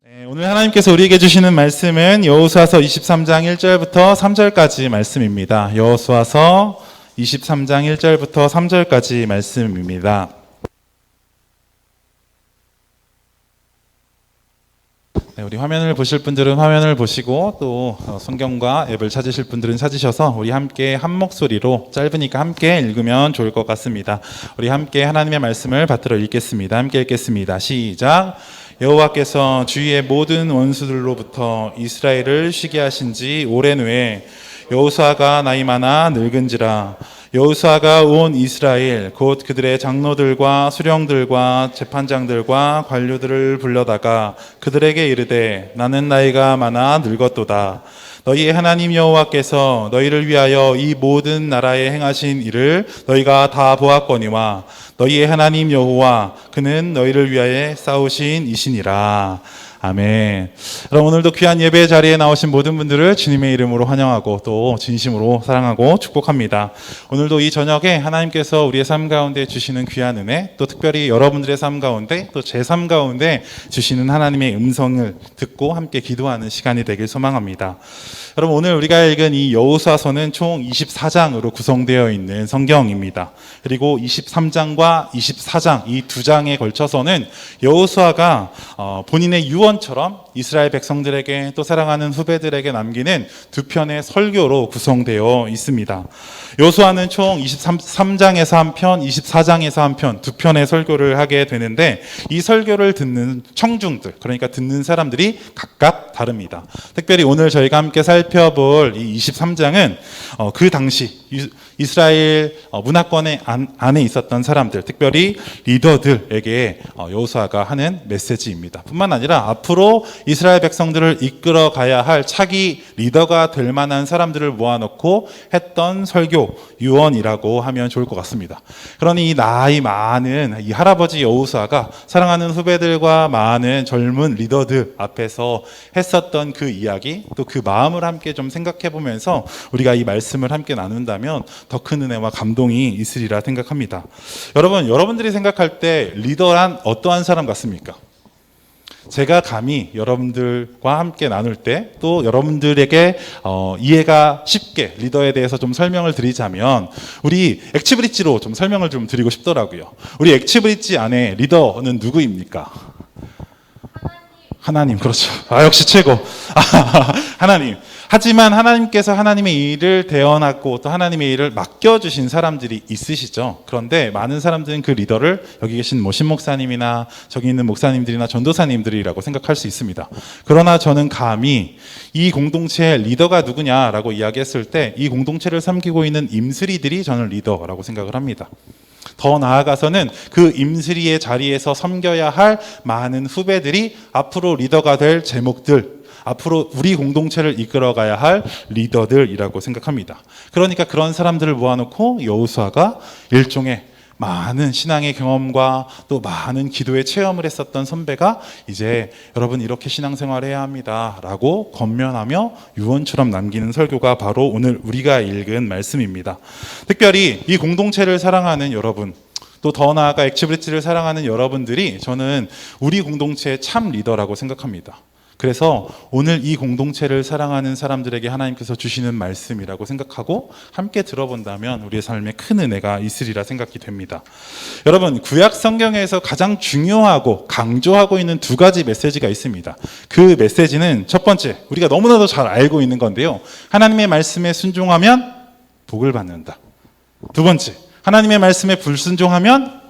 네, 오늘 하나님께서 우리에게 주시는 말씀은 여호수아서 23장 1절부터 3절까지 말씀입니다. 여호수아서 23장 1절부터 3절까지 말씀입니다. 네, 우리 화면을 보실 분들은 화면을 보시고 또 성경과 앱을 찾으실 분들은 찾으셔서 우리 함께 한 목소리로, 짧으니까 함께 읽으면 좋을 것 같습니다. 우리 함께 하나님의 말씀을 받들어 읽겠습니다. 함께 읽겠습니다. 시작. 여호와께서 주위의 모든 원수들로부터 이스라엘을 쉬게 하신 지 오랜 후에 여호수아가 나이 많아 늙은지라 여호수아가 온 이스라엘 곧 그들의 장로들과 수령들과 재판장들과 관료들을 불러다가 그들에게 이르되 나는 나이가 많아 늙었도다. 너희의 하나님 여호와께서 너희를 위하여 이 모든 나라에 행하신 일을 너희가 다 보았거니와 너희의 하나님 여호와 그는 너희를 위하여 싸우신 이시니라. 아멘. 그럼 오늘도 귀한 예배 자리에 나오신 모든 분들을 주님의 이름으로 환영하고 또 진심으로 사랑하고 축복합니다. 오늘도 이 저녁에 하나님께서 우리의 삶 가운데 주시는 귀한 은혜, 또 특별히 여러분들의 삶 가운데 또 제 삶 가운데 주시는 하나님의 음성을 듣고 함께 기도하는 시간이 되길 소망합니다. 여러분, 오늘 우리가 읽은 이 여호수아서는 총 24장으로 구성되어 있는 성경입니다. 그리고 23장과 24장 이 두 장에 걸쳐서는 여호수아가 본인의 유언처럼 이스라엘 백성들에게 또 사랑하는 후배들에게 남기는 두 편의 설교로 구성되어 있습니다. 여호수아는 총 23장에서 한 편, 24장에서 한 편, 두 편의 설교를 하게 되는데 이 설교를 듣는 청중들, 그러니까 듣는 사람들이 각각 다릅니다. 특별히 오늘 저희가 함께 살펴볼 이 23장은 그 당시 이스라엘 문화권의 안에 있었던 사람들, 특별히 리더들에게 여호수아가 하는 메시지입니다. 뿐만 아니라 앞으로 이스라엘 백성들을 이끌어 가야 할 차기 리더가 될 만한 사람들을 모아놓고 했던 설교, 유언이라고 하면 좋을 것 같습니다. 그러니 이 나이 많은 이 할아버지 여호수아가 사랑하는 후배들과 많은 젊은 리더들 앞에서 했었던 그 이야기, 또 그 마음을 함께 좀 생각해 보면서 우리가 이 말씀을 함께 나눈다면 더 큰 은혜와 감동이 있으리라 생각합니다. 여러분들이 생각할 때 리더란 어떠한 사람 같습니까? 제가 감히 여러분들과 함께 나눌 때 또 여러분들에게 이해가 쉽게 리더에 대해서 좀 설명을 드리자면 우리 엑치브릿지로 좀 설명을 좀 드리고 싶더라고요. 우리 엑치브릿지 안에 리더는 누구입니까? 하나님, 그렇죠. 역시 최고. 하나님. 하지만 하나님께서 하나님의 일을 대언하고 또 하나님의 일을 맡겨주신 사람들이 있으시죠. 그런데 많은 사람들은 그 리더를 여기 계신 신 목사님이나 저기 있는 목사님들이나 전도사님들이라고 생각할 수 있습니다. 그러나 저는 감히 이 공동체의 리더가 누구냐라고 이야기했을 때 이 공동체를 섬기고 있는 임슬이들이 저는 리더라고 생각을 합니다. 더 나아가서는 그 임슬이의 자리에서 섬겨야 할 많은 후배들이 앞으로 리더가 될 제목들, 앞으로 우리 공동체를 이끌어가야 할 리더들이라고 생각합니다. 그러니까 그런 사람들을 모아놓고 여호수아가 일종의 많은 신앙의 경험과 또 많은 기도의 체험을 했었던 선배가 이제 여러분 이렇게 신앙생활을 해야 합니다 라고 권면하며 유언처럼 남기는 설교가 바로 오늘 우리가 읽은 말씀입니다. 특별히 이 공동체를 사랑하는 여러분, 또 더 나아가 엑치브릿지를 사랑하는 여러분들이 저는 우리 공동체의 참 리더라고 생각합니다. 그래서 오늘 이 공동체를 사랑하는 사람들에게 하나님께서 주시는 말씀이라고 생각하고 함께 들어본다면 우리의 삶에 큰 은혜가 있으리라 생각이 됩니다. 여러분, 구약 성경에서 가장 중요하고 강조하고 있는 두 가지 메시지가 있습니다. 그 메시지는 첫 번째, 우리가 너무나도 잘 알고 있는 건데요. 하나님의 말씀에 순종하면 복을 받는다. 두 번째, 하나님의 말씀에 불순종하면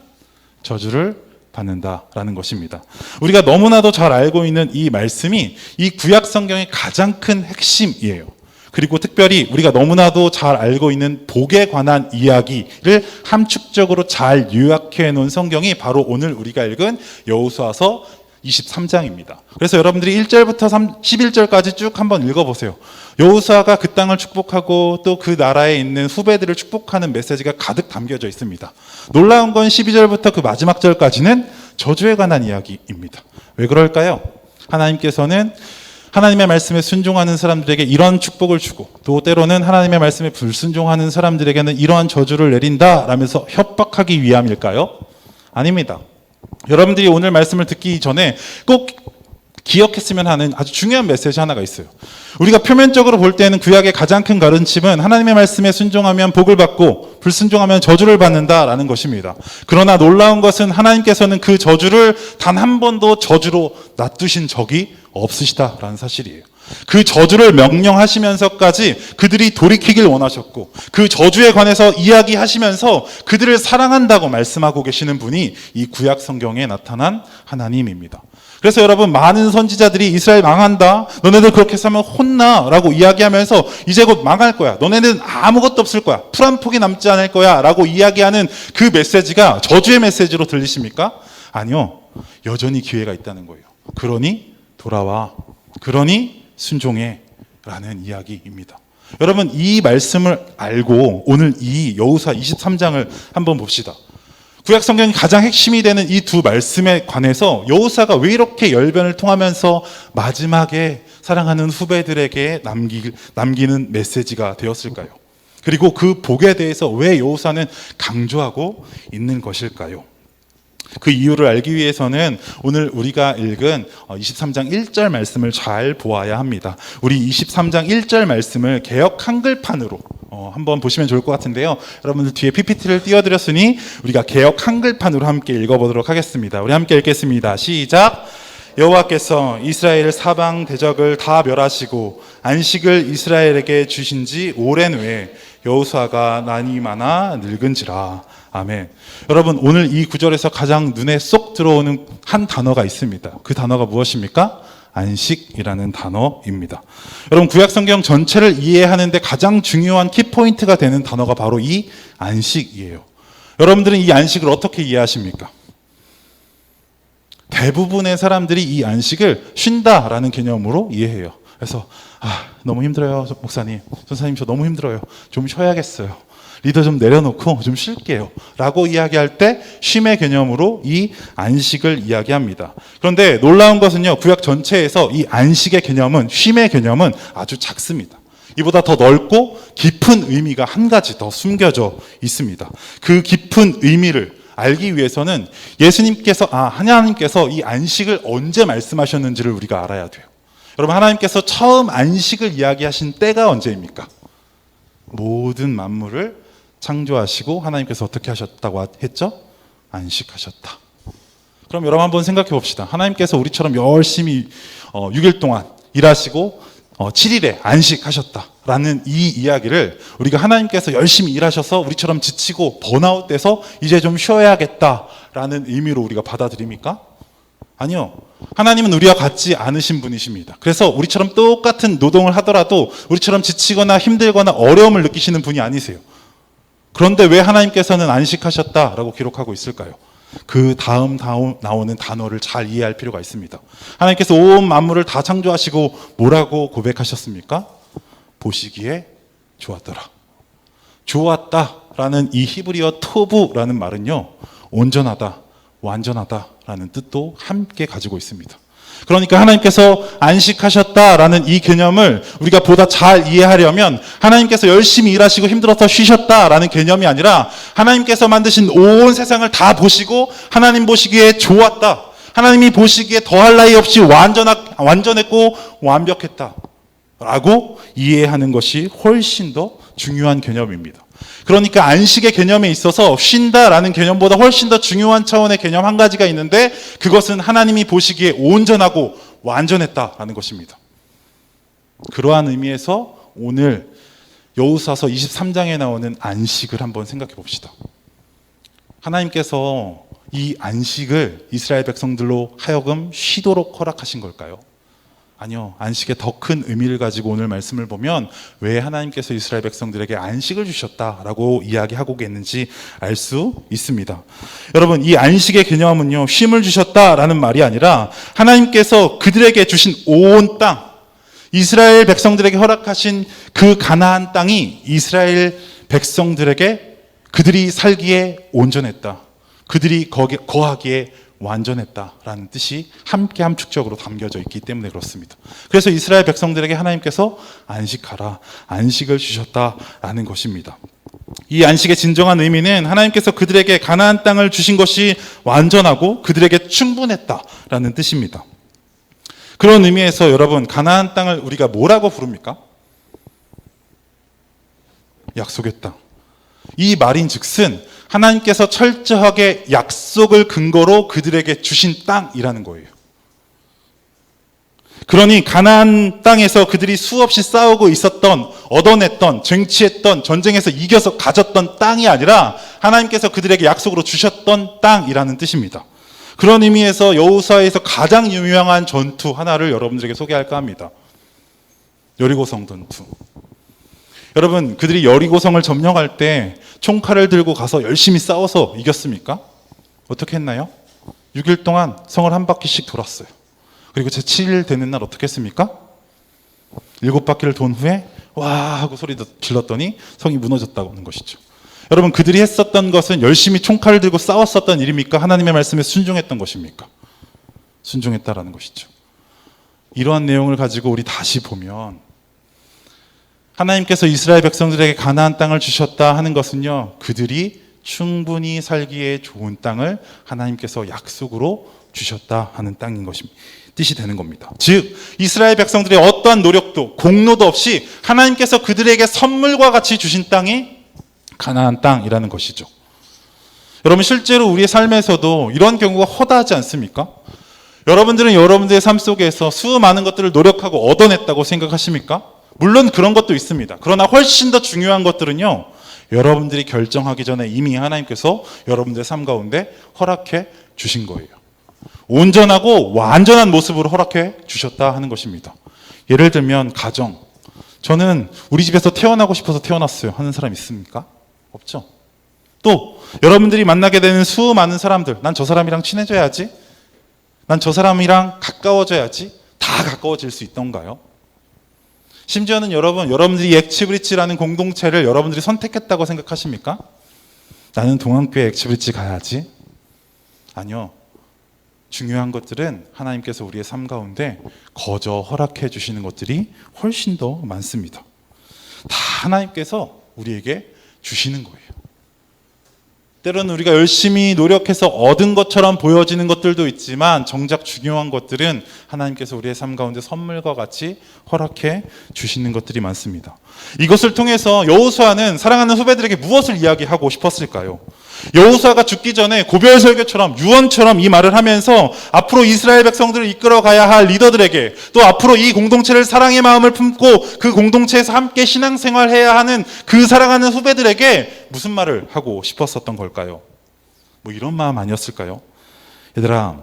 저주를 받는다라는 것입니다. 우리가 너무나도 잘 알고 있는 이 말씀이 이 구약 성경의 가장 큰 핵심이에요. 그리고 특별히 우리가 너무나도 잘 알고 있는 복에 관한 이야기를 함축적으로 잘 요약해 놓은 성경이 바로 오늘 우리가 읽은 여호수아서 23장입니다. 그래서 여러분들이 1절부터 11절까지 쭉 한번 읽어보세요. 여호수아가 그 땅을 축복하고 또 그 나라에 있는 후배들을 축복하는 메시지가 가득 담겨져 있습니다. 놀라운 건 12절부터 그 마지막 절까지는 저주에 관한 이야기입니다. 왜 그럴까요? 하나님께서는 하나님의 말씀에 순종하는 사람들에게 이런 축복을 주고 또 때로는 하나님의 말씀에 불순종하는 사람들에게는 이러한 저주를 내린다라면서 협박하기 위함일까요? 아닙니다. 여러분들이 오늘 말씀을 듣기 전에 꼭 기억했으면 하는 아주 중요한 메시지 하나가 있어요. 우리가 표면적으로 볼 때는 구약의 가장 큰 가르침은 하나님의 말씀에 순종하면 복을 받고 불순종하면 저주를 받는다라는 것입니다. 그러나 놀라운 것은 하나님께서는 그 저주를 단 한 번도 저주로 놔두신 적이 없으시다라는 사실이에요. 그 저주를 명령하시면서까지 그들이 돌이키길 원하셨고 그 저주에 관해서 이야기하시면서 그들을 사랑한다고 말씀하고 계시는 분이 이 구약 성경에 나타난 하나님입니다. 그래서 여러분, 많은 선지자들이 이스라엘 망한다, 너네들 그렇게 살면 혼나 라고 이야기하면서 이제 곧 망할 거야, 너네는 아무것도 없을 거야, 풀 한 폭이 남지 않을 거야 라고 이야기하는 그 메시지가 저주의 메시지로 들리십니까? 아니요, 여전히 기회가 있다는 거예요. 그러니 돌아와, 그러니 순종해 라는 이야기입니다. 여러분, 이 말씀을 알고 오늘 이 여호수아 23장을 한번 봅시다. 구약 성경이 가장 핵심이 되는 이 두 말씀에 관해서 여호수아가 왜 이렇게 열변을 통하면서 마지막에 사랑하는 후배들에게 남기는 메시지가 되었을까요? 그리고 그 복에 대해서 왜 여호수아는 강조하고 있는 것일까요? 그 이유를 알기 위해서는 오늘 우리가 읽은 23장 1절 말씀을 잘 보아야 합니다. 우리 23장 1절 말씀을 개역 한글판으로 한번 보시면 좋을 것 같은데요. 여러분들 뒤에 PPT를 띄워드렸으니 우리가 개역 한글판으로 함께 읽어보도록 하겠습니다. 우리 함께 읽겠습니다. 시작. 여호와께서 이스라엘 사방 대적을 다 멸하시고 안식을 이스라엘에게 주신 지 오랜 후에 여호수아가 난이 많아 늙은지라. 아멘. 여러분, 오늘 이 구절에서 가장 눈에 쏙 들어오는 한 단어가 있습니다. 그 단어가 무엇입니까? 안식이라는 단어입니다. 여러분, 구약 성경 전체를 이해하는데 가장 중요한 키포인트가 되는 단어가 바로 이 안식이에요. 여러분들은 이 안식을 어떻게 이해하십니까? 대부분의 사람들이 이 안식을 쉰다라는 개념으로 이해해요. 그래서 너무 힘들어요, 목사님, 전사님, 저 너무 힘들어요, 좀 쉬어야겠어요, 리더 좀 내려놓고 좀 쉴게요 라고 이야기할 때 쉼의 개념으로 이 안식을 이야기합니다. 그런데 놀라운 것은요, 구약 전체에서 이 안식의 개념은, 쉼의 개념은 아주 작습니다. 이보다 더 넓고 깊은 의미가 한 가지 더 숨겨져 있습니다. 그 깊은 의미를 알기 위해서는 하나님께서 이 안식을 언제 말씀하셨는지를 우리가 알아야 돼요. 여러분, 하나님께서 처음 안식을 이야기하신 때가 언제입니까? 모든 만물을 창조하시고 하나님께서 어떻게 하셨다고 했죠? 안식하셨다. 그럼 여러분 한번 생각해 봅시다. 하나님께서 우리처럼 열심히 6일 동안 일하시고 7일에 안식하셨다라는 이 이야기를 우리가 하나님께서 열심히 일하셔서 우리처럼 지치고 번아웃돼서 이제 좀 쉬어야겠다라는 의미로 우리가 받아들입니까? 아니요. 하나님은 우리와 같지 않으신 분이십니다. 그래서 우리처럼 똑같은 노동을 하더라도 우리처럼 지치거나 힘들거나 어려움을 느끼시는 분이 아니세요. 그런데 왜 하나님께서는 안식하셨다라고 기록하고 있을까요? 그 다음 나오는 단어를 잘 이해할 필요가 있습니다. 하나님께서 온 만물을 다 창조하시고 뭐라고 고백하셨습니까? 보시기에 좋았더라. 좋았다라는 이 히브리어 토부라는 말은요, 온전하다, 완전하다라는 뜻도 함께 가지고 있습니다. 그러니까 하나님께서 안식하셨다라는 이 개념을 우리가 보다 잘 이해하려면 하나님께서 열심히 일하시고 힘들어서 쉬셨다라는 개념이 아니라 하나님께서 만드신 온 세상을 다 보시고 하나님 보시기에 좋았다, 하나님이 보시기에 더할 나위 없이 완전했고 완벽했다 라고 이해하는 것이 훨씬 더 중요한 개념입니다. 그러니까 안식의 개념에 있어서 쉰다라는 개념보다 훨씬 더 중요한 차원의 개념 한 가지가 있는데, 그것은 하나님이 보시기에 온전하고 완전했다라는 것입니다. 그러한 의미에서 오늘 여호수아서 23장에 나오는 안식을 한번 생각해 봅시다. 하나님께서 이 안식을 이스라엘 백성들로 하여금 쉬도록 허락하신 걸까요? 아니요. 안식의 더 큰 의미를 가지고 오늘 말씀을 보면 왜 하나님께서 이스라엘 백성들에게 안식을 주셨다라고 이야기하고 있는지 알 수 있습니다. 여러분, 이 안식의 개념은요, 쉼을 주셨다라는 말이 아니라 하나님께서 그들에게 주신 온 땅, 이스라엘 백성들에게 허락하신 그 가나안 땅이 이스라엘 백성들에게 그들이 살기에 온전했다, 그들이 거하기에 완전했다라는 뜻이 함께 함축적으로 담겨져 있기 때문에 그렇습니다. 그래서 이스라엘 백성들에게 하나님께서 안식하라, 안식을 주셨다라는 것입니다. 이 안식의 진정한 의미는 하나님께서 그들에게 가나안 땅을 주신 것이 완전하고 그들에게 충분했다라는 뜻입니다. 그런 의미에서 여러분, 가나안 땅을 우리가 뭐라고 부릅니까? 약속의 땅. 이 말인즉슨 하나님께서 철저하게 약속을 근거로 그들에게 주신 땅이라는 거예요. 그러니 가나안 땅에서 그들이 수없이 싸우고 있었던, 얻어냈던, 쟁취했던, 전쟁에서 이겨서 가졌던 땅이 아니라 하나님께서 그들에게 약속으로 주셨던 땅이라는 뜻입니다. 그런 의미에서 여호수아에서 가장 유명한 전투 하나를 여러분들에게 소개할까 합니다. 여리고성 전투. 여러분, 그들이 여리고성을 점령할 때 총칼을 들고 가서 열심히 싸워서 이겼습니까? 어떻게 했나요? 6일 동안 성을 한 바퀴씩 돌았어요. 그리고 제7일 되는 날 어떻게 했습니까? 7바퀴를 돈 후에 와 하고 소리 질렀더니 성이 무너졌다고 하는 것이죠. 여러분, 그들이 했었던 것은 열심히 총칼을 들고 싸웠었던 일입니까? 하나님의 말씀에 순종했던 것입니까? 순종했다라는 것이죠. 이러한 내용을 가지고 우리 다시 보면 하나님께서 이스라엘 백성들에게 가나안 땅을 주셨다 하는 것은요, 그들이 충분히 살기에 좋은 땅을 하나님께서 약속으로 주셨다 하는 땅인 것입니다. 뜻이 되는 겁니다. 즉, 이스라엘 백성들의 어떠한 노력도 공로도 없이 하나님께서 그들에게 선물과 같이 주신 땅이 가나안 땅이라는 것이죠. 여러분, 실제로 우리의 삶에서도 이런 경우가 허다하지 않습니까? 여러분들은 여러분들의 삶 속에서 수많은 것들을 노력하고 얻어냈다고 생각하십니까? 물론 그런 것도 있습니다. 그러나 훨씬 더 중요한 것들은요, 여러분들이 결정하기 전에 이미 하나님께서 여러분들의 삶 가운데 허락해 주신 거예요. 온전하고 완전한 모습으로 허락해 주셨다 하는 것입니다. 예를 들면 가정. 저는 우리 집에서 태어나고 싶어서 태어났어요 하는 사람 있습니까? 없죠. 또 여러분들이 만나게 되는 수많은 사람들, 난 저 사람이랑 친해져야지, 난 저 사람이랑 가까워져야지, 다 가까워질 수 있던가요? 심지어는 여러분들이 엑치브리치라는 공동체를 여러분들이 선택했다고 생각하십니까? 나는 동안교회 엑치브리치 가야지. 아니요. 중요한 것들은 하나님께서 우리의 삶 가운데 거저 허락해 주시는 것들이 훨씬 더 많습니다. 다 하나님께서 우리에게 주시는 거예요. 때로는 우리가 열심히 노력해서 얻은 것처럼 보여지는 것들도 있지만 정작 중요한 것들은 하나님께서 우리의 삶 가운데 선물과 같이 허락해 주시는 것들이 많습니다. 이것을 통해서 여호수아는 사랑하는 후배들에게 무엇을 이야기하고 싶었을까요? 여호수아가 죽기 전에 고별 설교처럼 유언처럼 이 말을 하면서 앞으로 이스라엘 백성들을 이끌어가야 할 리더들에게, 또 앞으로 이 공동체를 사랑의 마음을 품고 그 공동체에서 함께 신앙생활해야 하는 그 사랑하는 후배들에게 무슨 말을 하고 싶었었던 걸까요? 뭐 이런 마음 아니었을까요? 얘들아,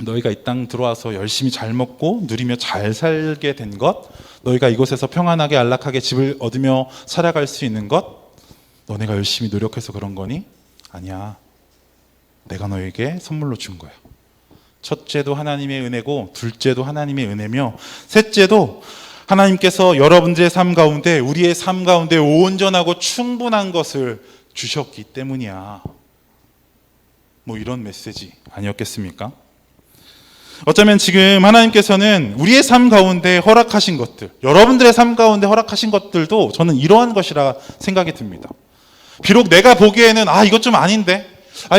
너희가 이 땅 들어와서 열심히 잘 먹고 누리며 잘 살게 된 것, 너희가 이곳에서 평안하게 안락하게 집을 얻으며 살아갈 수 있는 것, 너네가 열심히 노력해서 그런 거니? 아니야. 내가 너에게 선물로 준 거야. 첫째도 하나님의 은혜고, 둘째도 하나님의 은혜며, 셋째도 하나님께서 여러분들의 삶 가운데, 우리의 삶 가운데 온전하고 충분한 것을 주셨기 때문이야. 뭐 이런 메시지 아니었겠습니까? 어쩌면 지금 하나님께서는 우리의 삶 가운데 허락하신 것들, 여러분들의 삶 가운데 허락하신 것들도 저는 이러한 것이라 생각이 듭니다. 비록 내가 보기에는 이것 좀 아닌데,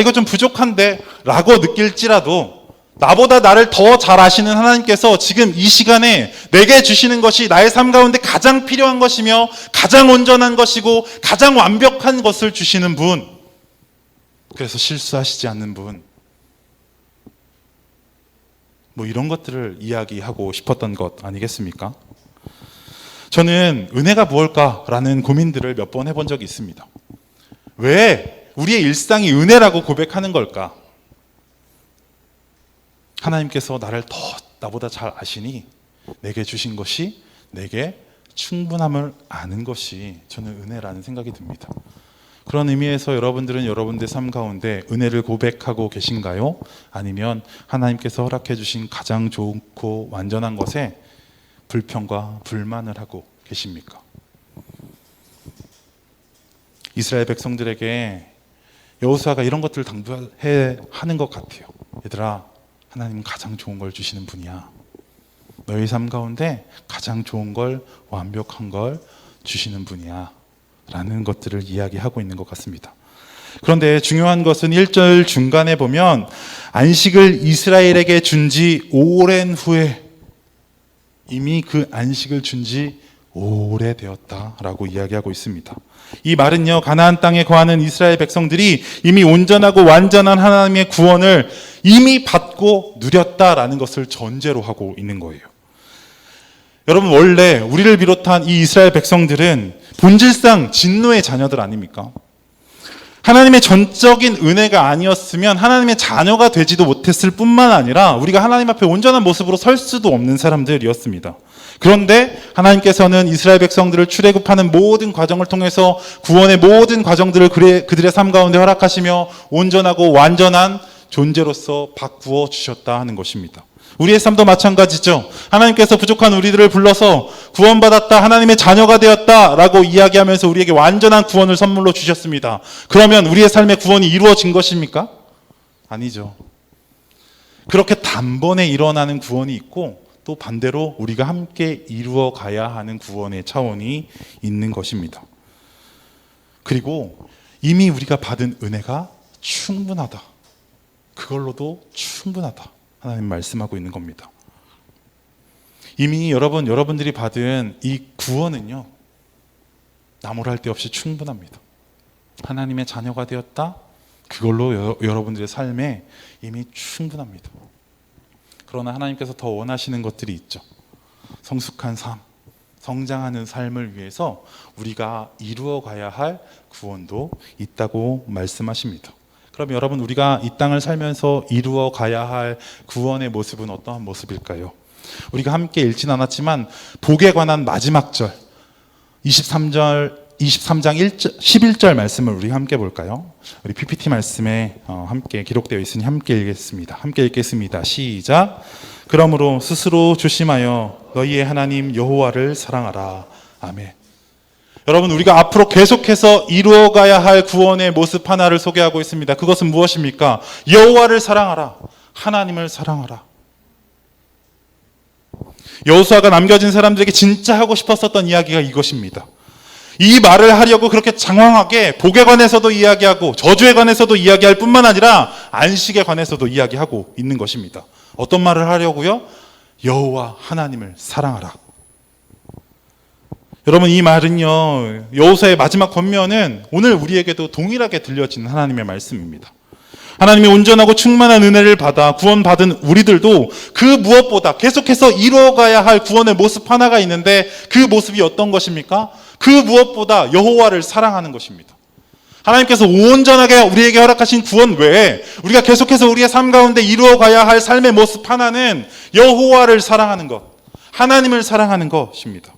이것 좀 부족한데 라고 느낄지라도 나보다 나를 더 잘 아시는 하나님께서 지금 이 시간에 내게 주시는 것이 나의 삶 가운데 가장 필요한 것이며 가장 온전한 것이고 가장 완벽한 것을 주시는 분, 그래서 실수하시지 않는 분, 뭐 이런 것들을 이야기하고 싶었던 것 아니겠습니까? 저는 은혜가 무엇일까라는 고민들을 몇 번 해본 적이 있습니다. 왜 우리의 일상이 은혜라고 고백하는 걸까? 하나님께서 나를 더 나보다 잘 아시니 내게 주신 것이 내게 충분함을 아는 것이 저는 은혜라는 생각이 듭니다. 그런 의미에서 여러분들은 여러분들의 삶 가운데 은혜를 고백하고 계신가요? 아니면 하나님께서 허락해 주신 가장 좋고 완전한 것에 불평과 불만을 하고 계십니까? 이스라엘 백성들에게 여호수아가 이런 것들을 당부해 하는 것 같아요. 얘들아, 하나님은 가장 좋은 걸 주시는 분이야. 너희 삶 가운데 가장 좋은 걸, 완벽한 걸 주시는 분이야 라는 것들을 이야기하고 있는 것 같습니다. 그런데 중요한 것은 1절 중간에 보면 안식을 이스라엘에게 준 지 오랜 후에 이미 그 안식을 준 지 오래되었다라고 이야기하고 있습니다. 이 말은요, 가나안 땅에 거하는 이스라엘 백성들이 이미 온전하고 완전한 하나님의 구원을 이미 받고 누렸다라는 것을 전제로 하고 있는 거예요. 여러분, 원래 우리를 비롯한 이 이스라엘 백성들은 본질상 진노의 자녀들 아닙니까? 하나님의 전적인 은혜가 아니었으면 하나님의 자녀가 되지도 못했을 뿐만 아니라 우리가 하나님 앞에 온전한 모습으로 설 수도 없는 사람들이었습니다. 그런데 하나님께서는 이스라엘 백성들을 출애굽하는 모든 과정을 통해서 구원의 모든 과정들을 그들의 삶 가운데 허락하시며 온전하고 완전한 존재로서 바꾸어 주셨다 하는 것입니다. 우리의 삶도 마찬가지죠. 하나님께서 부족한 우리들을 불러서 구원받았다, 하나님의 자녀가 되었다라고 이야기하면서 우리에게 완전한 구원을 선물로 주셨습니다. 그러면 우리의 삶의 구원이 이루어진 것입니까? 아니죠. 그렇게 단번에 일어나는 구원이 있고 또 반대로 우리가 함께 이루어 가야 하는 구원의 차원이 있는 것입니다. 그리고 이미 우리가 받은 은혜가 충분하다. 그걸로도 충분하다. 하나님 말씀하고 있는 겁니다. 이미 여러분들이 받은 이 구원은요, 나무랄 데 없이 충분합니다. 하나님의 자녀가 되었다. 그걸로 여러분들의 삶에 이미 충분합니다. 그러나 하나님께서 더 원하시는 것들이 있죠. 성숙한 삶, 성장하는 삶을 위해서 우리가 이루어가야 할 구원도 있다고 말씀하십니다. 그럼 여러분, 우리가 이 땅을 살면서 이루어 가야 할 구원의 모습은 어떠한 모습일까요? 우리가 함께 읽진 않았지만 복에 관한 마지막 절 23장 11절 말씀을 우리 함께 볼까요? 우리 PPT 말씀에 함께 기록되어 있으니 함께 읽겠습니다. 함께 읽겠습니다. 시작. 그러므로 스스로 조심하여 너희의 하나님 여호와를 사랑하라. 아멘. 여러분, 우리가 앞으로 계속해서 이루어가야 할 구원의 모습 하나를 소개하고 있습니다. 그것은 무엇입니까? 여호와를 사랑하라. 하나님을 사랑하라. 여호수아가 남겨진 사람들에게 진짜 하고 싶었었던 이야기가 이것입니다. 이 말을 하려고 그렇게 장황하게 복에 관해서도 이야기하고 저주에 관해서도 이야기할 뿐만 아니라 안식에 관해서도 이야기하고 있는 것입니다. 어떤 말을 하려고요? 여호와 하나님을 사랑하라. 여러분, 이 말은요, 여호수아의 마지막 권면은 오늘 우리에게도 동일하게 들려지는 하나님의 말씀입니다. 하나님의 온전하고 충만한 은혜를 받아 구원받은 우리들도 그 무엇보다 계속해서 이루어가야 할 구원의 모습 하나가 있는데 그 모습이 어떤 것입니까? 그 무엇보다 여호와를 사랑하는 것입니다. 하나님께서 온전하게 우리에게 허락하신 구원 외에 우리가 계속해서 우리의 삶 가운데 이루어가야 할 삶의 모습 하나는 여호와를 사랑하는 것, 하나님을 사랑하는 것입니다.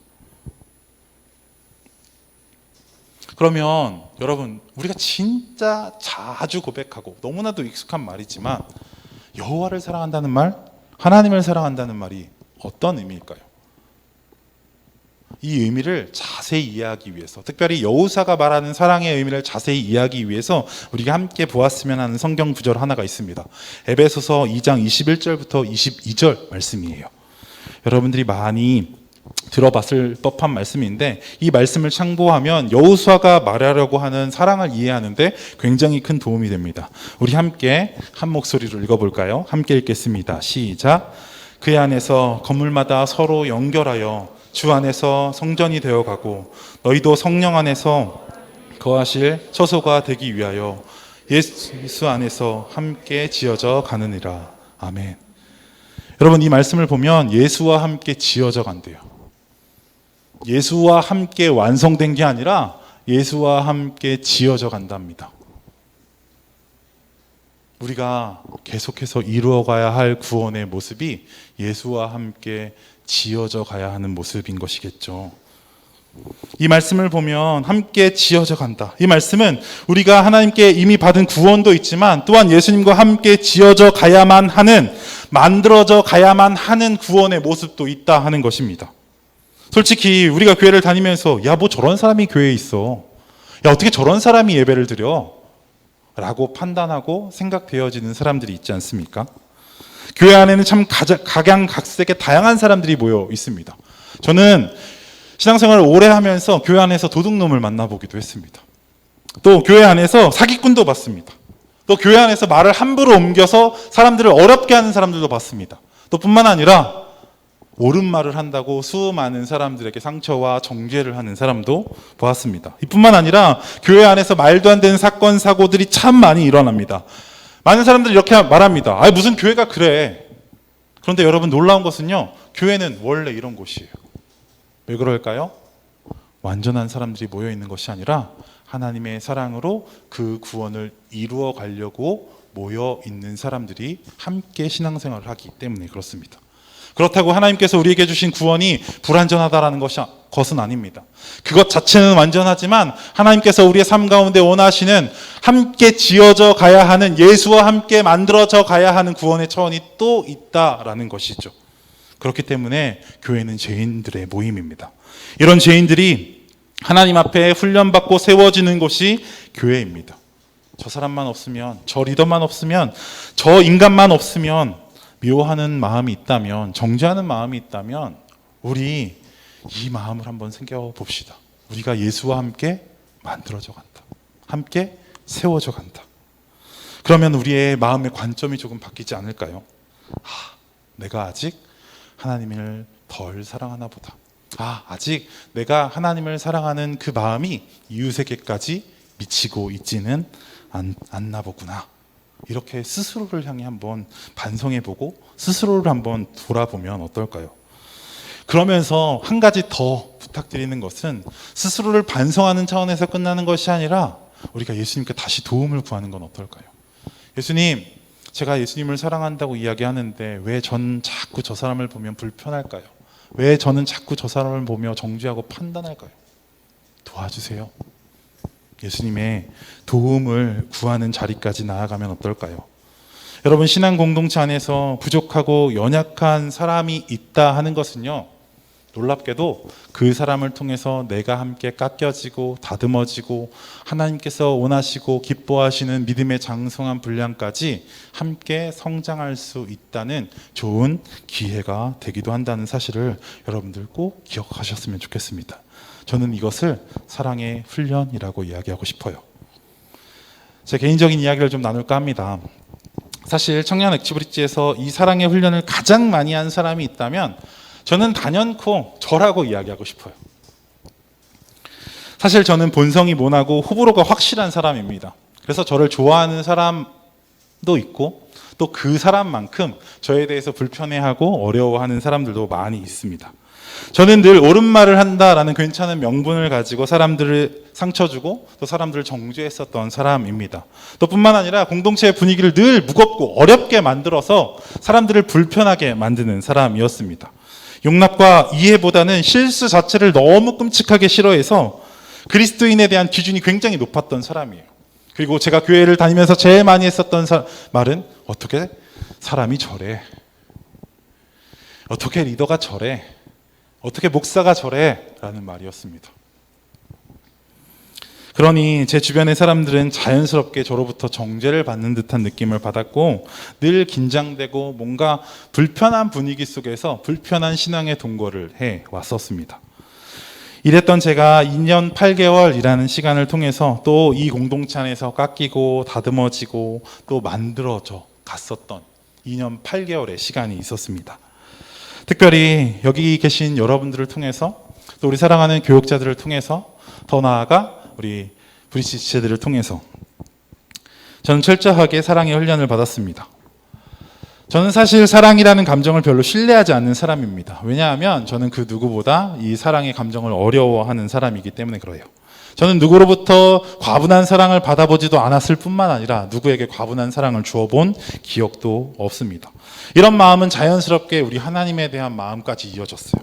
그러면 여러분, 우리가 진짜 자주 고백하고 너무나도 익숙한 말이지만 여호와를 사랑한다는 말, 하나님을 사랑한다는 말이 어떤 의미일까요? 이 의미를 자세히 이해하기 위해서, 특별히 여호수아가 말하는 사랑의 의미를 자세히 이해하기 위해서 우리가 함께 보았으면 하는 성경 구절 하나가 있습니다. 에베소서 2장 21절부터 22절 말씀이에요. 여러분들이 많이 들어봤을 법한 말씀인데 이 말씀을 참고하면 여호수아가 말하려고 하는 사랑을 이해하는데 굉장히 큰 도움이 됩니다. 우리 함께 한 목소리로 읽어볼까요? 함께 읽겠습니다. 시작. 그의 안에서 건물마다 서로 연결하여 주 안에서 성전이 되어가고 너희도 성령 안에서 거하실 처소가 되기 위하여 예수 안에서 함께 지어져 가느니라. 아멘. 여러분, 이 말씀을 보면 예수와 함께 지어져 간대요. 예수와 함께 완성된 게 아니라 예수와 함께 지어져 간답니다. 우리가 계속해서 이루어가야 할 구원의 모습이 예수와 함께 지어져 가야 하는 모습인 것이겠죠. 이 말씀을 보면 함께 지어져 간다. 이 말씀은 우리가 하나님께 이미 받은 구원도 있지만 또한 예수님과 함께 지어져 가야만 하는, 만들어져 가야만 하는 구원의 모습도 있다 하는 것입니다. 솔직히 우리가 교회를 다니면서 야, 뭐 저런 사람이 교회에 있어, 야, 어떻게 저런 사람이 예배를 드려? 라고 판단하고 생각되어지는 사람들이 있지 않습니까? 교회 안에는 참 각양각색의 다양한 사람들이 모여 있습니다. 저는 신앙생활을 오래 하면서 교회 안에서 도둑놈을 만나보기도 했습니다. 또 교회 안에서 사기꾼도 봤습니다. 또 교회 안에서 말을 함부로 옮겨서 사람들을 어렵게 하는 사람들도 봤습니다. 또 뿐만 아니라 옳은 말을 한다고 수많은 사람들에게 상처와 정죄를 하는 사람도 보았습니다. 이뿐만 아니라 교회 안에서 말도 안 되는 사건, 사고들이 참 많이 일어납니다. 많은 사람들이 이렇게 말합니다. 무슨 교회가 그래. 그런데 여러분, 놀라운 것은요, 교회는 원래 이런 곳이에요. 왜 그럴까요? 완전한 사람들이 모여 있는 것이 아니라 하나님의 사랑으로 그 구원을 이루어 가려고 모여 있는 사람들이 함께 신앙생활을 하기 때문에 그렇습니다. 그렇다고 하나님께서 우리에게 주신 구원이 불완전하다라는 것은 아닙니다. 그것 자체는 완전하지만 하나님께서 우리의 삶 가운데 원하시는 함께 지어져 가야 하는, 예수와 함께 만들어져 가야 하는 구원의 차원이 또 있다라는 것이죠. 그렇기 때문에 교회는 죄인들의 모임입니다. 이런 죄인들이 하나님 앞에 훈련받고 세워지는 곳이 교회입니다. 저 사람만 없으면, 저 리더만 없으면, 저 인간만 없으면, 미워하는 마음이 있다면, 정죄하는 마음이 있다면 우리 이 마음을 한번 생겨봅시다. 우리가 예수와 함께 만들어져 간다. 함께 세워져 간다. 그러면 우리의 마음의 관점이 조금 바뀌지 않을까요? 내가 아직 하나님을 덜 사랑하나 보다. 아직 내가 하나님을 사랑하는 그 마음이 이웃에게까지 미치고 있지는 않나 보구나. 이렇게 스스로를 향해 한번 반성해보고 스스로를 한번 돌아보면 어떨까요? 그러면서 한 가지 더 부탁드리는 것은 스스로를 반성하는 차원에서 끝나는 것이 아니라 우리가 예수님께 다시 도움을 구하는 건 어떨까요? 예수님, 제가 예수님을 사랑한다고 이야기하는데 왜 전 자꾸 저 사람을 보면 불편할까요? 왜 저는 자꾸 저 사람을 보며 정죄하고 판단할까요? 도와주세요. 예수님의 도움을 구하는 자리까지 나아가면 어떨까요? 여러분, 신앙 공동체 안에서 부족하고 연약한 사람이 있다 하는 것은요, 놀랍게도 그 사람을 통해서 내가 함께 깎여지고 다듬어지고 하나님께서 원하시고 기뻐하시는 믿음의 장성한 분량까지 함께 성장할 수 있다는 좋은 기회가 되기도 한다는 사실을 여러분들 꼭 기억하셨으면 좋겠습니다. 저는 이것을 사랑의 훈련이라고 이야기하고 싶어요. 제 개인적인 이야기를 좀 나눌까 합니다. 사실 청년 엑치브리지에서 이 사랑의 훈련을 가장 많이 한 사람이 있다면 저는 단연코 저라고 이야기하고 싶어요. 사실 저는 본성이 모나고 호불호가 확실한 사람입니다. 그래서 저를 좋아하는 사람도 있고 또 그 사람만큼 저에 대해서 불편해하고 어려워하는 사람들도 많이 있습니다. 저는 늘 옳은 말을 한다라는 괜찮은 명분을 가지고 사람들을 상처 주고 또 사람들을 정죄했었던 사람입니다. 또 뿐만 아니라 공동체의 분위기를 늘 무겁고 어렵게 만들어서 사람들을 불편하게 만드는 사람이었습니다. 용납과 이해보다는 실수 자체를 너무 끔찍하게 싫어해서 그리스도인에 대한 기준이 굉장히 높았던 사람이에요. 그리고 제가 교회를 다니면서 제일 많이 했었던 말은 어떻게 사람이 저래? 어떻게 리더가 저래? 어떻게 목사가 저래? 라는 말이었습니다. 그러니 제 주변의 사람들은 자연스럽게 저로부터 정죄를 받는 듯한 느낌을 받았고 늘 긴장되고 뭔가 불편한 분위기 속에서 불편한 신앙의 동거를 해왔었습니다. 이랬던 제가 2년 8개월이라는 시간을 통해서 또 이 공동체 안에서 깎이고 다듬어지고 또 만들어져 갔었던 2년 8개월의 시간이 있었습니다. 특별히 여기 계신 여러분들을 통해서 또 우리 사랑하는 교육자들을 통해서 더 나아가 우리 브리지 지체들을 통해서 저는 철저하게 사랑의 훈련을 받았습니다. 저는 사실 사랑이라는 감정을 별로 신뢰하지 않는 사람입니다. 왜냐하면 저는 그 누구보다 이 사랑의 감정을 어려워하는 사람이기 때문에 그래요. 저는 누구로부터 과분한 사랑을 받아보지도 않았을 뿐만 아니라 누구에게 과분한 사랑을 주어본 기억도 없습니다. 이런 마음은 자연스럽게 우리 하나님에 대한 마음까지 이어졌어요.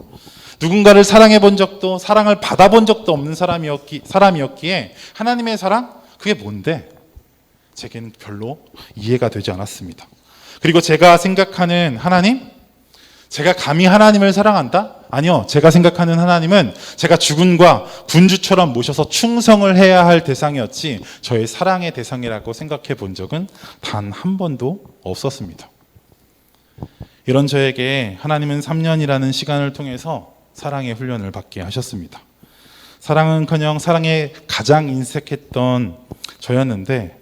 누군가를 사랑해 본 적도 사랑을 받아본 적도 없는 사람이었기에 하나님의 사랑? 그게 뭔데? 제게는 별로 이해가 되지 않았습니다. 그리고 제가 생각하는 하나님? 제가 감히 하나님을 사랑한다? 아니요. 제가 생각하는 하나님은 제가 주군과 군주처럼 모셔서 충성을 해야 할 대상이었지 저의 사랑의 대상이라고 생각해 본 적은 단 한 번도 없었습니다. 이런 저에게 하나님은 3년이라는 시간을 통해서 사랑의 훈련을 받게 하셨습니다. 사랑은커녕 사랑에 가장 인색했던 저였는데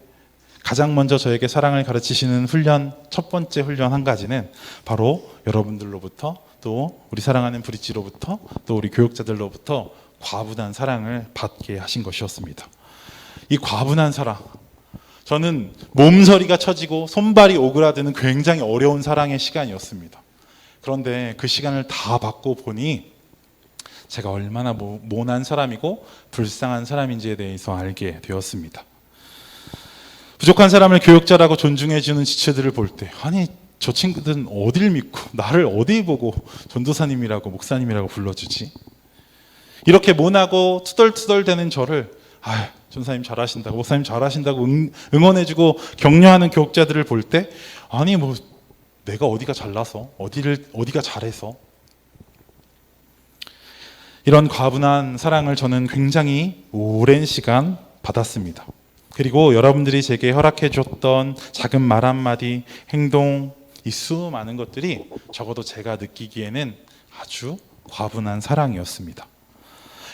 가장 먼저 저에게 사랑을 가르치시는 훈련, 첫 번째 훈련 한 가지는 바로 여러분들로부터, 또 우리 사랑하는 브릿지로부터, 또 우리 교육자들로부터 과분한 사랑을 받게 하신 것이었습니다. 이 과분한 사랑, 저는 몸서리가 처지고 손발이 오그라드는 굉장히 어려운 사랑의 시간이었습니다. 그런데 그 시간을 다 받고 보니 제가 얼마나 모난 사람이고 불쌍한 사람인지에 대해서 알게 되었습니다. 부족한 사람을 교육자라고 존중해주는 지체들을 볼 때, 아니 저 친구들은 어딜 믿고 나를 어디 보고 전도사님이라고 목사님이라고 불러주지? 이렇게 모나고 투덜투덜대는 저를 전사님 잘하신다고, 목사님 잘하신다고 응원해주고 격려하는 교육자들을 볼 때, 아니 뭐 내가 어디가 잘나서, 어디가 잘해서, 이런 과분한 사랑을 저는 굉장히 오랜 시간 받았습니다. 그리고 여러분들이 제게 허락해 줬던 작은 말 한마디, 행동, 이 수많은 것들이 적어도 제가 느끼기에는 아주 과분한 사랑이었습니다.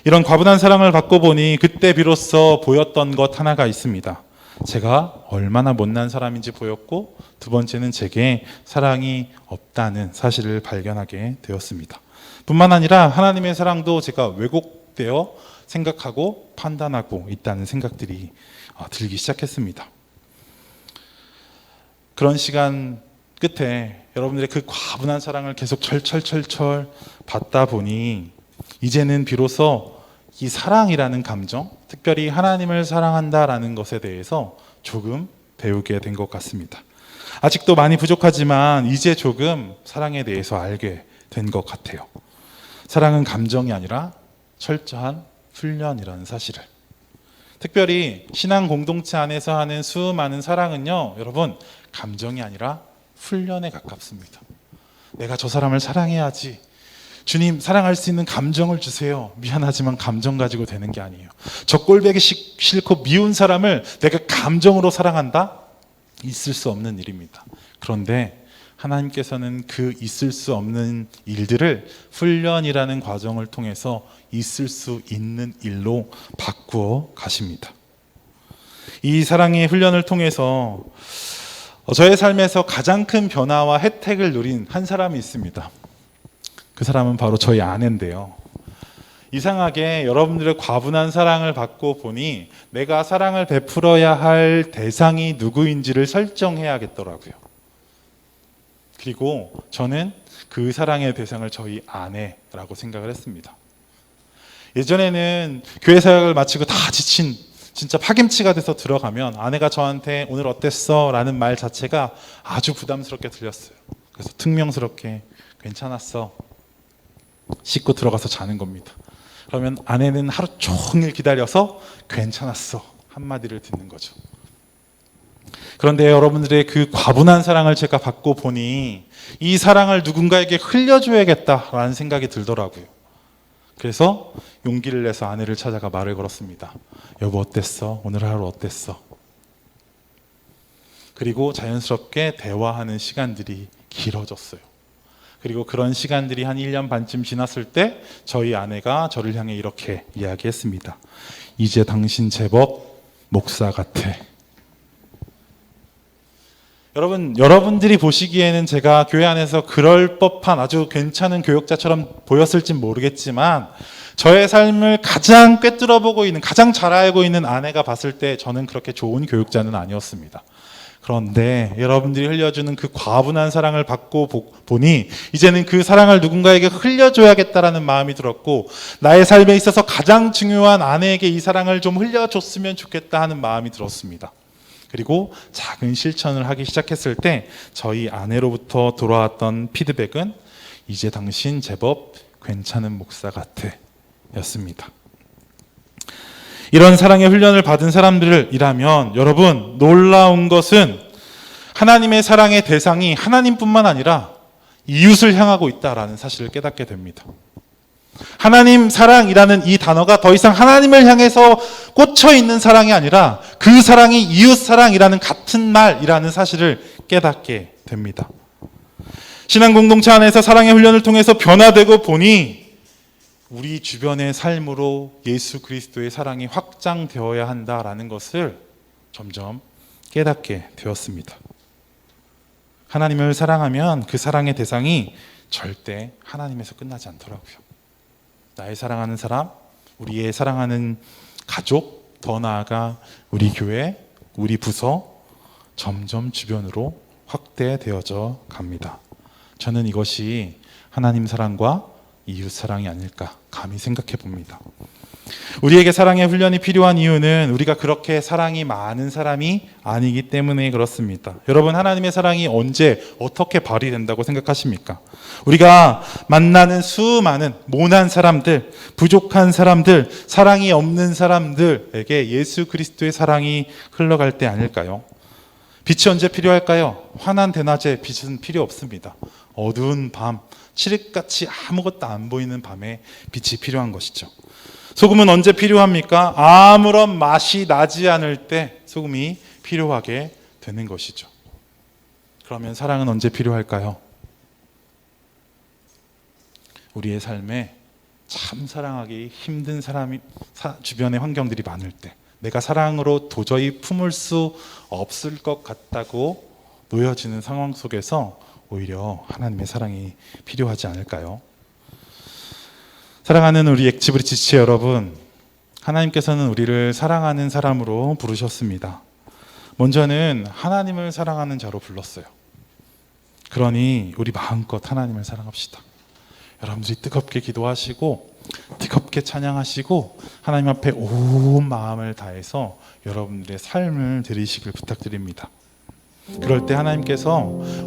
이런 과분한 사랑을 받고 보니 그때 비로소 보였던 것 하나가 있습니다. 제가 얼마나 못난 사람인지 보였고, 두 번째는 제게 사랑이 없다는 사실을 발견하게 되었습니다. 뿐만 아니라 하나님의 사랑도 제가 왜곡되어 생각하고 판단하고 있다는 생각들이 들기 시작했습니다. 그런 시간 끝에 여러분들의 그 과분한 사랑을 계속 철철철철 받다 보니 이제는 비로소 이 사랑이라는 감정, 특별히 하나님을 사랑한다라는 것에 대해서 조금 배우게 된 것 같습니다. 아직도 많이 부족하지만 이제 조금 사랑에 대해서 알게 된 것 같아요. 사랑은 감정이 아니라 철저한 훈련이라는 사실을. 특별히 신앙 공동체 안에서 하는 수많은 사랑은요, 여러분, 감정이 아니라 훈련에 가깝습니다. 내가 저 사람을 사랑해야지. 주님, 사랑할 수 있는 감정을 주세요. 미안하지만 감정 가지고 되는 게 아니에요. 저 꼴보기 싫고 미운 사람을 내가 감정으로 사랑한다? 있을 수 없는 일입니다. 그런데 하나님께서는 그 있을 수 없는 일들을 훈련이라는 과정을 통해서 있을 수 있는 일로 바꾸어 가십니다. 이 사랑의 훈련을 통해서 저의 삶에서 가장 큰 변화와 혜택을 누린 한 사람이 있습니다. 그 사람은 바로 저희 아내인데요. 이상하게 여러분들의 과분한 사랑을 받고 보니 내가 사랑을 베풀어야 할 대상이 누구인지를 설정해야겠더라고요. 그리고 저는 그 사랑의 대상을 저희 아내라고 생각을 했습니다. 예전에는 교회 사역을 마치고 다 지친 진짜 파김치가 돼서 들어가면 아내가 저한테 오늘 어땠어? 라는 말 자체가 아주 부담스럽게 들렸어요. 그래서 퉁명스럽게 괜찮았어. 씻고 들어가서 자는 겁니다. 그러면 아내는 하루 종일 기다려서 괜찮았어 한마디를 듣는 거죠. 그런데 여러분들의 그 과분한 사랑을 제가 받고 보니 이 사랑을 누군가에게 흘려줘야겠다라는 생각이 들더라고요. 그래서 용기를 내서 아내를 찾아가 말을 걸었습니다. 여보 어땠어? 오늘 하루 어땠어? 그리고 자연스럽게 대화하는 시간들이 길어졌어요. 그리고 그런 시간들이 한 1년 반쯤 지났을 때 저희 아내가 저를 향해 이렇게 이야기했습니다. 이제 당신 제법 목사 같아. 여러분들이 보시기에는 제가 교회 안에서 그럴 법한 아주 괜찮은 교역자처럼 보였을진 모르겠지만 저의 삶을 가장 꿰뚫어보고 있는, 가장 잘 알고 있는 아내가 봤을 때 저는 그렇게 좋은 교육자는 아니었습니다. 그런데 여러분들이 흘려주는 그 과분한 사랑을 받고 보니 이제는 그 사랑을 누군가에게 흘려줘야겠다라는 마음이 들었고, 나의 삶에 있어서 가장 중요한 아내에게 이 사랑을 좀 흘려줬으면 좋겠다 하는 마음이 들었습니다. 그리고 작은 실천을 하기 시작했을 때 저희 아내로부터 돌아왔던 피드백은 이제 당신 제법 괜찮은 목사 같아 였습니다. 이런 사랑의 훈련을 받은 사람들이라면 여러분, 놀라운 것은 하나님의 사랑의 대상이 하나님뿐만 아니라 이웃을 향하고 있다라는 사실을 깨닫게 됩니다. 하나님 사랑이라는 이 단어가 더 이상 하나님을 향해서 꽂혀 있는 사랑이 아니라 그 사랑이 이웃 사랑이라는 같은 말이라는 사실을 깨닫게 됩니다. 신앙 공동체 안에서 사랑의 훈련을 통해서 변화되고 보니 우리 주변의 삶으로 예수 그리스도의 사랑이 확장되어야 한다라는 것을 점점 깨닫게 되었습니다. 하나님을 사랑하면 그 사랑의 대상이 절대 하나님에서 끝나지 않더라고요. 나의 사랑하는 사람, 우리의 사랑하는 가족, 더 나아가 우리 교회, 우리 부서 점점 주변으로 확대되어져 갑니다. 저는 이것이 하나님 사랑과 이웃 사랑이 아닐까 감히 생각해 봅니다. 우리에게 사랑의 훈련이 필요한 이유는 우리가 그렇게 사랑이 많은 사람이 아니기 때문에 그렇습니다. 여러분, 하나님의 사랑이 언제 어떻게 발휘된다고 생각하십니까? 우리가 만나는 수많은 모난 사람들, 부족한 사람들, 사랑이 없는 사람들에게 예수 그리스도의 사랑이 흘러갈 때 아닐까요? 빛이 언제 필요할까요? 환한 대낮에 빛은 필요 없습니다. 어두운 밤, 칠흑같이 아무것도 안 보이는 밤에 빛이 필요한 것이죠. 소금은 언제 필요합니까? 아무런 맛이 나지 않을 때 소금이 필요하게 되는 것이죠. 그러면 사랑은 언제 필요할까요? 우리의 삶에 참 사랑하기 힘든 사람이 주변의 환경들이 많을 때, 내가 사랑으로 도저히 품을 수 없을 것 같다고 놓여지는 상황 속에서 오히려 하나님의 사랑이 필요하지 않을까요? 사랑하는 우리 엑지브리지체 여러분, 하나님께서는 우리를 사랑하는 사람으로 부르셨습니다. 먼저는 하나님을 사랑하는 자로 불렀어요. 그러니 우리 마음껏 하나님을 사랑합시다. 여러분들이 뜨겁게 기도하시고 뜨겁게 찬양하시고 하나님 앞에 온 마음을 다해서 여러분들의 삶을 드리시길 부탁드립니다. 그럴 때 하나님께서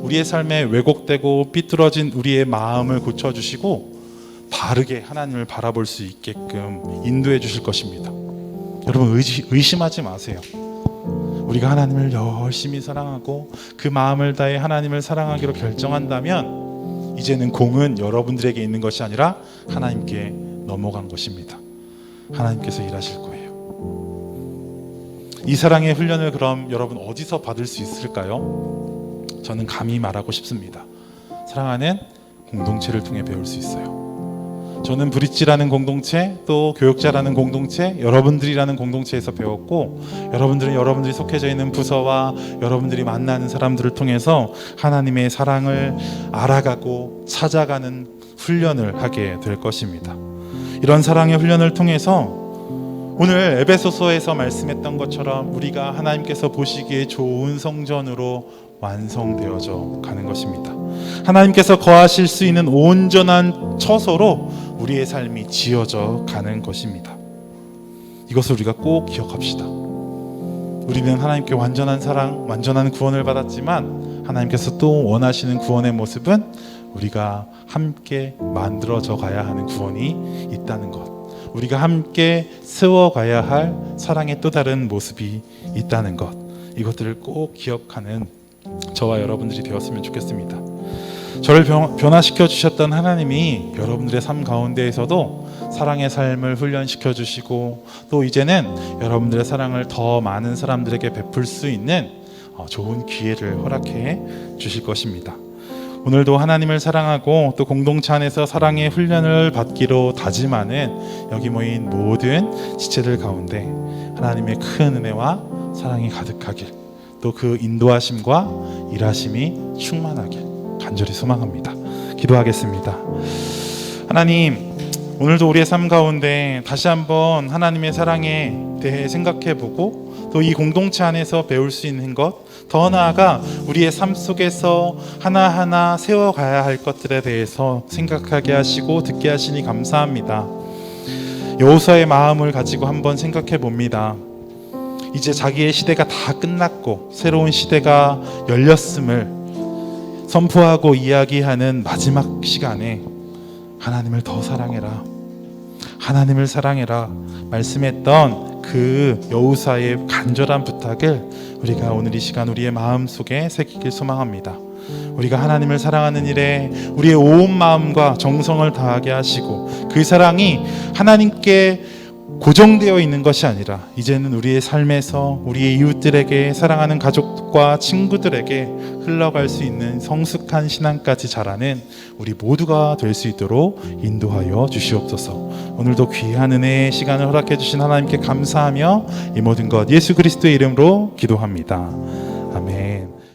우리의 삶에 왜곡되고 삐뚤어진 우리의 마음을 고쳐주시고 바르게 하나님을 바라볼 수 있게끔 인도해 주실 것입니다. 여러분, 의심하지 마세요. 우리가 하나님을 열심히 사랑하고 그 마음을 다해 하나님을 사랑하기로 결정한다면 이제는 공은 여러분들에게 있는 것이 아니라 하나님께 넘어간 것입니다. 하나님께서 일하실 거예요. 이 사랑의 훈련을 그럼 여러분 어디서 받을 수 있을까요? 저는 감히 말하고 싶습니다. 사랑하는 공동체를 통해 배울 수 있어요. 저는 브릿지라는 공동체, 또 교육자라는 공동체, 여러분들이라는 공동체에서 배웠고, 여러분들은 여러분들이 속해져 있는 부서와 여러분들이 만나는 사람들을 통해서 하나님의 사랑을 알아가고 찾아가는 훈련을 하게 될 것입니다. 이런 사랑의 훈련을 통해서 오늘 에베소서에서 말씀했던 것처럼 우리가 하나님께서 보시기에 좋은 성전으로 완성되어져 가는 것입니다. 하나님께서 거하실 수 있는 온전한 처소로 우리의 삶이 지어져 가는 것입니다. 이것을 우리가 꼭 기억합시다. 우리는 하나님께 완전한 사랑, 완전한 구원을 받았지만 하나님께서 또 원하시는 구원의 모습은 우리가 함께 만들어져 가야 하는 구원이 있다는 것, 우리가 함께 세워가야 할 사랑의 또 다른 모습이 있다는 것, 이것들을 꼭 기억하는 저와 여러분들이 되었으면 좋겠습니다. 저를 변화시켜 주셨던 하나님이 여러분들의 삶 가운데에서도 사랑의 삶을 훈련시켜 주시고, 또 이제는 여러분들의 사랑을 더 많은 사람들에게 베풀 수 있는 좋은 기회를 허락해 주실 것입니다. 오늘도 하나님을 사랑하고 또 공동체 안에서 사랑의 훈련을 받기로 다짐하는 여기 모인 모든 지체들 가운데 하나님의 큰 은혜와 사랑이 가득하길, 또 그 인도하심과 일하심이 충만하길 간절히 소망합니다. 기도하겠습니다. 하나님, 오늘도 우리의 삶 가운데 다시 한번 하나님의 사랑에 대해 생각해보고 또 이 공동체 안에서 배울 수 있는 것, 더 나아가 우리의 삶 속에서 하나하나 세워가야 할 것들에 대해서 생각하게 하시고 듣게 하시니 감사합니다. 여호수아의 마음을 가지고 한번 생각해 봅니다. 이제 자기의 시대가 다 끝났고 새로운 시대가 열렸음을 선포하고 이야기하는 마지막 시간에 하나님을 더 사랑해라, 하나님을 사랑해라 말씀했던 그 여호수아의 간절한 부탁을 우리가 오늘 이 시간 우리의 마음속에 새기길 소망합니다. 우리가 하나님을 사랑하는 일에 우리의 온 마음과 정성을 다하게 하시고 그 사랑이 하나님께 고정되어 있는 것이 아니라 이제는 우리의 삶에서 우리의 이웃들에게, 사랑하는 가족과 친구들에게 흘러갈 수 있는 성숙한 신앙까지 자라는 우리 모두가 될 수 있도록 인도하여 주시옵소서. 오늘도 귀한 은혜의 시간을 허락해 주신 하나님께 감사하며 이 모든 것 예수 그리스도의 이름으로 기도합니다.